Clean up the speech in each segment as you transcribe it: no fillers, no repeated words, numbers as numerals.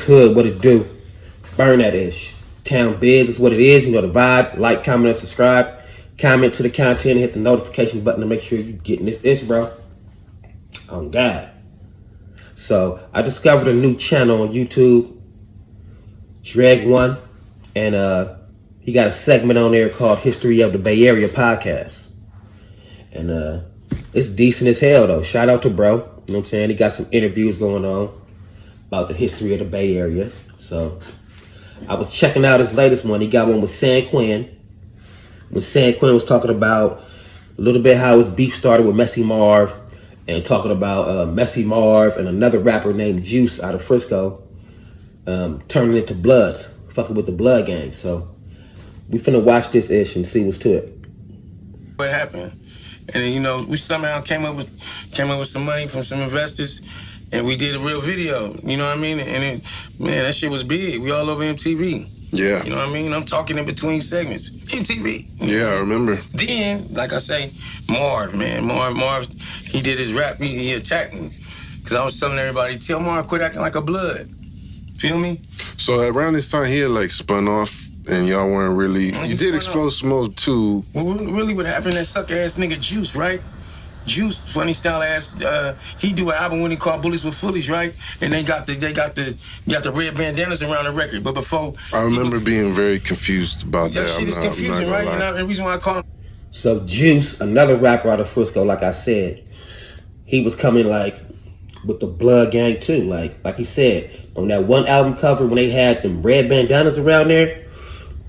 hood? What it do? Burn that ish. Town biz is what it is. You know the vibe. Like, comment, and subscribe. Comment to the content and hit the notification button to make sure you're getting this ish, bro. Oh, God. So, I discovered a new channel on YouTube. Dreg1. And he got a segment on there called History of the Bay Area Podcast. And it's decent as hell, though. Shout out to bro. You know what I'm saying? He got some interviews going on about the history of the Bay Area. So, I was checking out his latest one. He got one with San Quinn. When San Quinn was talking about a little bit how his beef started with Messy Marv, and talking about Messy Marv and another rapper named Juice out of Frisco turning into Bloods, fucking with the Blood Gang. So we finna watch this ish and see what's to it. What happened? And then, you know, we somehow came up with some money from some investors, and we did a real video. You know what I mean? And man, that shit was big. We all over MTV. Yeah. You know what I mean? I'm talking in between segments. MTV. Yeah, I remember. Then, like I say, Marv, he did his rap. He attacked me. Because I was telling everybody, tell Marv quit acting like a blood. Feel me? So around this time, he had like spun off, and y'all weren't really... You did Explode Smoke too. Well, really what happened, that sucker-ass nigga Juice, right? Juice, funny style ass. He do an album when he called Bullies with Fullies, right? And they got the red bandanas around the record. But before, I remember being very confused about that. That shit is confusing, right? And the reason why I call him. So Juice, another rapper out of Frisco, like I said, he was coming like with the Blood Gang too. Like he said on that one album cover when they had them red bandanas around there.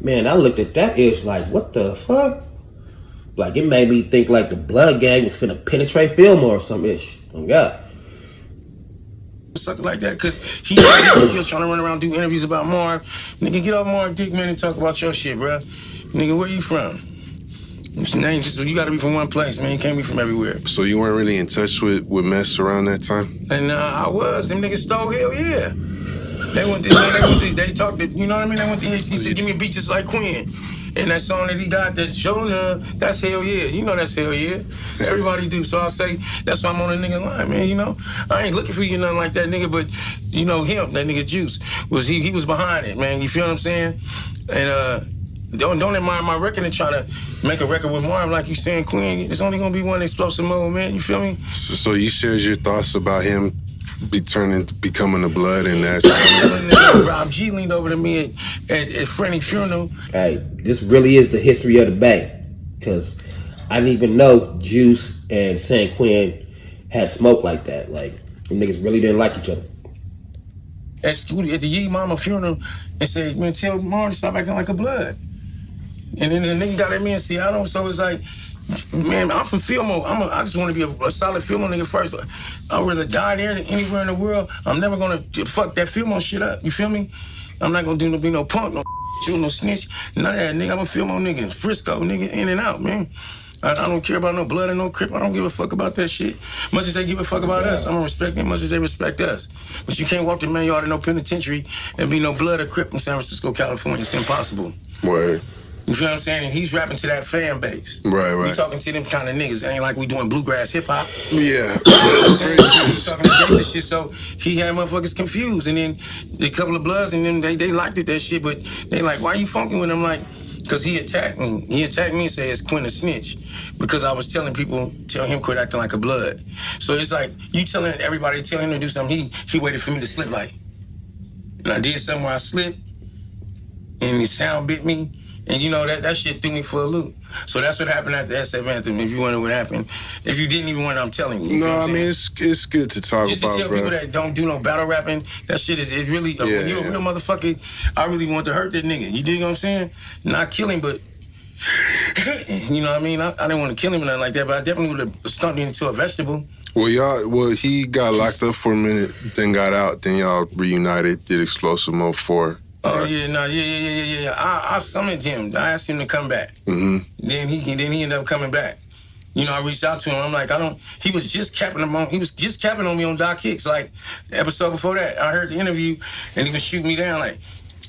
Man, I looked at that ish like, what the fuck? Like, it made me think like the Blood Gang was finna penetrate Fillmore or some ish. Oh, God. Sucker like that, because he was trying to run around do interviews about Marv. Nigga, get off Marv Dick, man, and talk about your shit, bro. Nigga, where you from? What's your name? You gotta be from one place, man. You can't be from everywhere. So you weren't really in touch with Mess around that time? And I was. Them niggas stole, hell yeah. They talked to, you know what I mean? They went to he said, give me a beat just like Quinn. And that song that he got, that Jonah, that's hell yeah. You know that's hell yeah. Everybody do. So I say, that's why I'm on a nigga line, man, you know? I ain't looking for you nothing like that nigga, but you know him, that nigga Juice, he was behind it, man. You feel what I'm saying? And don't admire my record and try to make a record with Marv like you saying Quinn. It's only gonna be one explosive mode, man. You feel me? So you shared your thoughts about him becoming the Blood, and that's Rob G leaned over to me at Freddie's funeral. Hey, this really is the history of the Bay, because I didn't even know Juice and San Quinn had smoke like that. Like, them niggas really didn't like each other. At the Yee Mama funeral, and said, man, tell Marv to stop acting like a Blood. And then the nigga got at me in Seattle, so it's like, man, I'm from Fillmore. I just want to be a solid Fillmore nigga first. I'd rather die there than anywhere in the world. I'm never gonna fuck that Fillmore shit up. You feel me? I'm not gonna be no punk, no snitch, none of that, nigga. I'm a Fillmore nigga, Frisco nigga, in and out, man. I don't care about no blood and no Crip. I don't give a fuck about that shit. Much as they give a fuck about us, I'm gonna respect them much as they respect us. But you can't walk the man yard in no penitentiary and be no blood or Crip from San Francisco, California. It's impossible. Word. You feel what I'm saying? And he's rapping to that fan base. Right. We talking to them kind of niggas. It ain't like we doing bluegrass hip hop. Yeah. He's talking to gangsta shit, so he had motherfuckers confused. And then a couple of Bloods, and then they liked it, that shit, but they like, why you funking with him? Like, because he attacked me. He attacked me and said it's Quinn a snitch. Because I was telling people, tell him quit acting like a Blood. So it's like, you telling everybody, tell him to do something. He waited for me to slip like. And I did something where I slipped, and his sound bit me. And you know, that shit threw me for a loop. So that's what happened at the SF Anthem, if you wonder what happened. If you didn't even want, I'm telling you. No, I mean, it's good to talk just about, to tell bro. people that don't do no battle rapping, that shit is really, when you're a real motherfucker, I really want to hurt that nigga. You dig what I'm saying? Not kill him, but, you know what I mean? I didn't want to kill him or nothing like that, but I definitely would have stumped him into a vegetable. Well, he got locked up for a minute, then got out, then y'all reunited, did Explosive Mode 4. Oh, yeah. I summoned him. I asked him to come back. Mm-hmm. Then he ended up coming back. You know, I reached out to him. I'm like, he was just capping on me on Doc Hicks. Like, the episode before that, I heard the interview, and he was shooting me down like,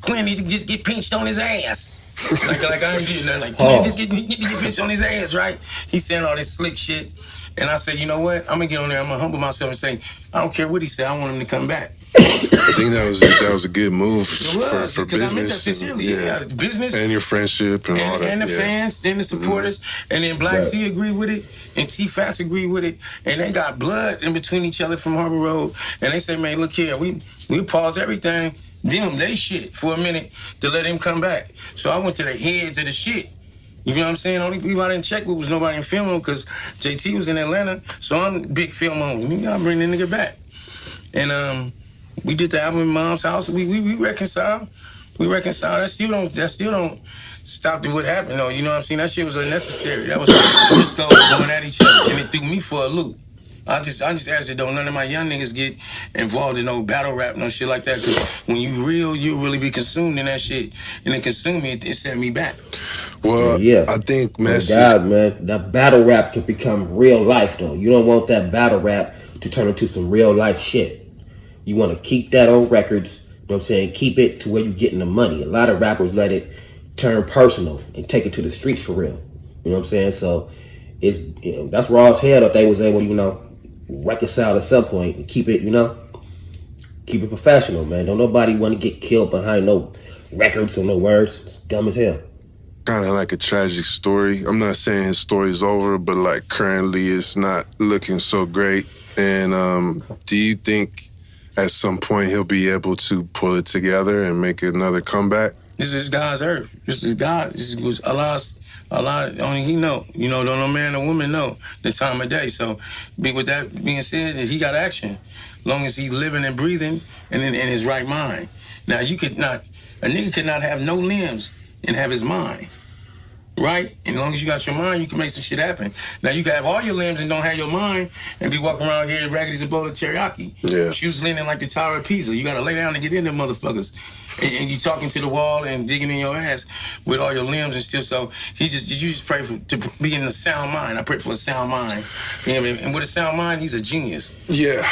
Quinn need to just get pinched on his ass. like I ain't getting nothing. Like, Quinn just get pinched on his ass, right? He's saying all this slick shit. And I said, you know what? I'm going to get on there. I'm going to humble myself and say, I don't care what he said. I want him to come back. I think that was a good move for because I meant that business. sincerely. Yeah, business and your friendship and all that. And the fans, and the supporters, and then Black C agree with it, and T Fats agree with it, and they got blood in between each other from Harbor Road, and they say, man, look here, we pause everything, they shit for a minute to let him come back. So I went to the heads of the shit. You know what I'm saying? Only people I didn't check with was nobody in film on because JT was in Atlanta, so I'm big film on. You gotta bring the nigga back. And we did the album in Mom's house. We reconciled. We reconciled. That still don't stop what happened though. You know what I'm saying? That shit was unnecessary. That was Frisco going at each other, and it threw me for a loop. I just asked it, don't none of my young niggas get involved in no battle rap, no shit like that. Cause when you real, you really be consumed in that shit. And it consumed me, it set me back. Well, I think God, man, that battle rap can become real life though. You don't want that battle rap to turn into some real life shit. You want to keep that on records, you know what I'm saying? Keep it to where you're getting the money. A lot of rappers let it turn personal and take it to the streets for real. You know what I'm saying? So it's that's raw as hell that they was able to, reconcile at some point and keep it, keep it professional, man. Don't nobody want to get killed behind no records or no words. It's dumb as hell. Kind of like a tragic story. I'm not saying his story is over, but like currently it's not looking so great. And do you think at some point he'll be able to pull it together and make another comeback? This is God's earth. This is God. This is Allah, only He know. Don't no man or woman know the time of day. So, with that being said, he got action. Long as he's living and breathing and in his right mind. Now, a nigga could not have no limbs and have his mind. Right? And as long as you got your mind, you can make some shit happen. Now, you can have all your limbs and don't have your mind and be walking around here ragged as a bowl of teriyaki. Yeah. Shoes leaning like the Tower of Pisa. You got to lay down and get in them motherfuckers. And you talking to the wall and digging in your ass with all your limbs and still. So you just pray to be in a sound mind. I pray for a sound mind. And with a sound mind, he's a genius. Yeah.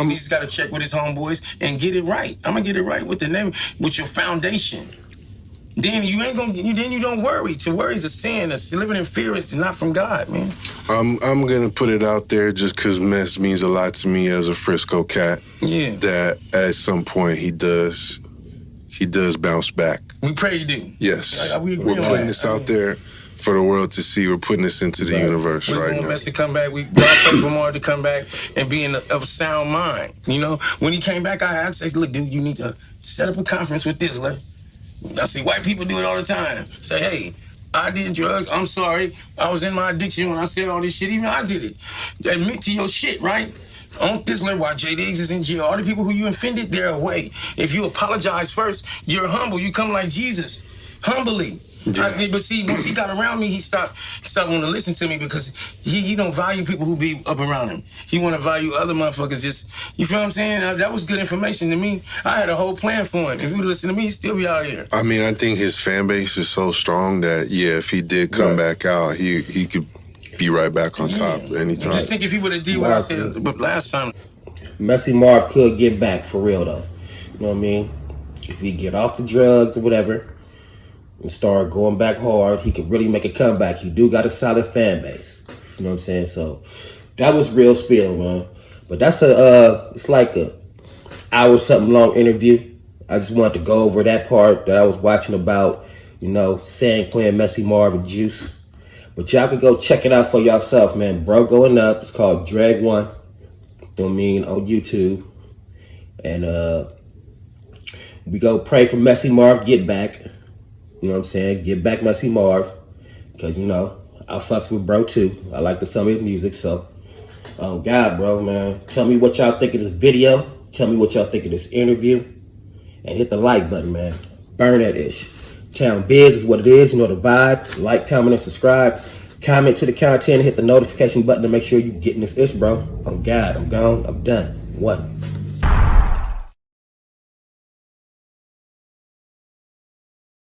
He's got to check with his homeboys and get it right. I'm going to get it right with the name, with your foundation. Then you ain't gonna. Then you don't worry. To worry is a sin. Living in fear is not from God, man. I'm gonna put it out there just because mess means a lot to me as a Frisco cat. Yeah. That at some point he does bounce back. We pray you do. Yes. We agree We're putting this out there for the world to see. We're putting this into the universe right now. We want Mess to come back. We pray for Marv to come back and be of sound mind. When he came back, I said, "Look, dude, you need to set up a conference with Dizzler." I see white people do it all the time. Say, hey, I did drugs. I'm sorry. I was in my addiction when I said all this shit. Even I did it. Admit to your shit, right? On Dizzler, while J. Diggs is in jail, all the people who you offended, they're away. If you apologize first, you're humble. You come like Jesus, humbly. Yeah. But see, once he got around me, he stopped wanting to listen to me because he don't value people who be up around him. He want to value other motherfuckers. Just, you feel what I'm saying? That was good information to me. I had a whole plan for him. If he would listen to me, he'd still be out here. I mean, I think his fan base is so strong that if he did come back out, he could be right back on top anytime. Just think if he would have did what I said last time. Messy Marv could get back for real though. You know what I mean? If he get off the drugs or whatever and start going back hard, he could really make a comeback. He do got a solid fan base. You know what I'm saying? So that was real spill, man. But that's it's like a hour something long interview. I just wanted to go over that part that I was watching about, San Quinn, Messy Marv and Guce. But y'all can go check it out for yourself, man. Bro going up. It's called Drag One. You know what I mean? On YouTube. And we go pray for Messy Marv get back. You know what I'm saying? Get back Messy Marv. Because, I fucks with bro too. I like some of his music. So, God, bro, man. Tell me what y'all think of this video. Tell me what y'all think of this interview. And hit the like button, man. Burn that ish. Town Biz is what it is. You know the vibe. Like, comment, and subscribe. Comment to the content. Hit the notification button to make sure you're getting this ish, bro. Oh, God. I'm gone. I'm done. What?